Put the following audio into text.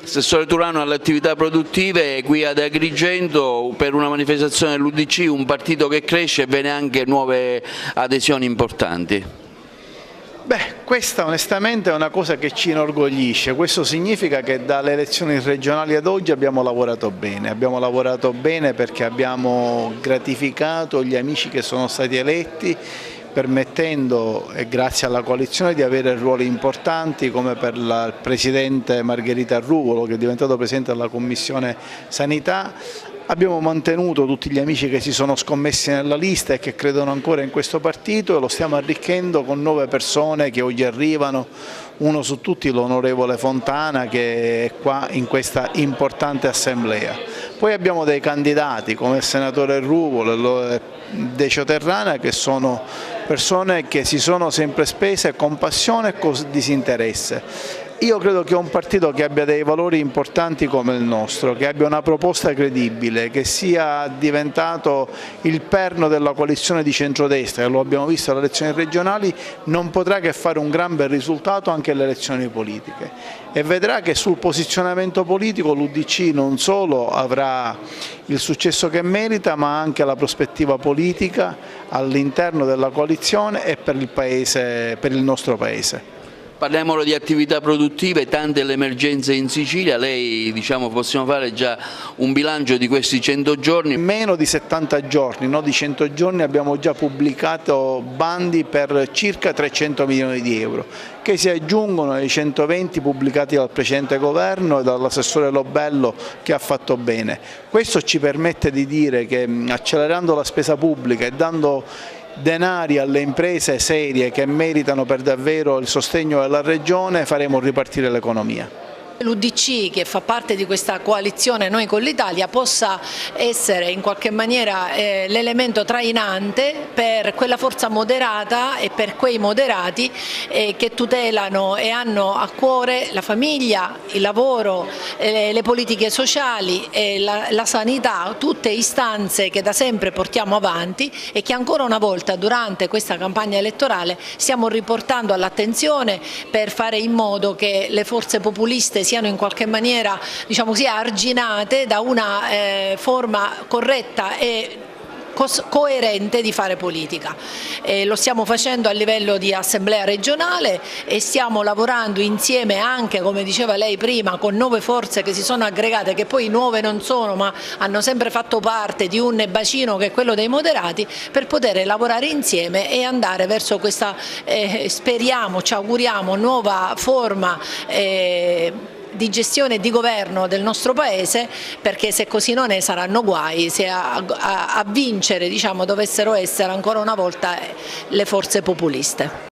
Assessore Turano alle attività produttive, qui ad Agrigento per una manifestazione dell'UDC, un partito che cresce e vede anche nuove adesioni importanti. Questa onestamente è una cosa che ci inorgoglisce. Questo significa che dalle elezioni regionali ad oggi abbiamo lavorato bene perché abbiamo gratificato gli amici che sono stati eletti, permettendo, e grazie alla coalizione, di avere ruoli importanti come per il Presidente Margherita Ruvolo, che è diventato Presidente della Commissione Sanità. Abbiamo mantenuto tutti gli amici che si sono scommessi nella lista e che credono ancora in questo partito e lo stiamo arricchendo con nuove persone che oggi arrivano, uno su tutti l'onorevole Fontana che è qua in questa importante assemblea. Poi abbiamo dei candidati come il senatore Ruvolo e Decio Terrana, che sono persone che si sono sempre spese con passione e con disinteresse. Io credo che un partito che abbia dei valori importanti come il nostro, che abbia una proposta credibile, che sia diventato il perno della coalizione di centrodestra, che lo abbiamo visto alle elezioni regionali, non potrà che fare un gran bel risultato anche alle elezioni politiche e vedrà che sul posizionamento politico l'UDC non solo avrà il successo che merita, ma anche la prospettiva politica all'interno della coalizione e per il Paese, per il nostro Paese. Parliamo di attività produttive, tante le emergenze in Sicilia, lei possiamo fare già un bilancio di questi 100 giorni? In meno di 70 giorni, no, di 100 giorni abbiamo già pubblicato bandi per circa 300 milioni di euro, che si aggiungono ai 120 pubblicati dal precedente governo e dall'assessore Lobello, che ha fatto bene. Questo ci permette di dire che accelerando la spesa pubblica e dando denari alle imprese serie che meritano per davvero il sostegno della Regione faremo ripartire l'economia. L'UDC, che fa parte di questa coalizione Noi con l'Italia, possa essere in qualche maniera l'elemento trainante per quella forza moderata e per quei moderati che tutelano e hanno a cuore la famiglia, il lavoro, le politiche sociali, la sanità, tutte istanze che da sempre portiamo avanti e che ancora una volta durante questa campagna elettorale stiamo riportando all'attenzione per fare in modo che le forze populiste siano in qualche maniera, arginate da una forma corretta e coerente di fare politica. Lo stiamo facendo a livello di assemblea regionale e stiamo lavorando insieme anche, come diceva lei prima, con nuove forze che si sono aggregate, che poi nuove non sono ma hanno sempre fatto parte di un bacino che è quello dei moderati, per poter lavorare insieme e andare verso questa, speriamo, ci auguriamo, nuova forma di gestione e di governo del nostro Paese, perché se così non è saranno guai se a vincere dovessero essere ancora una volta le forze populiste.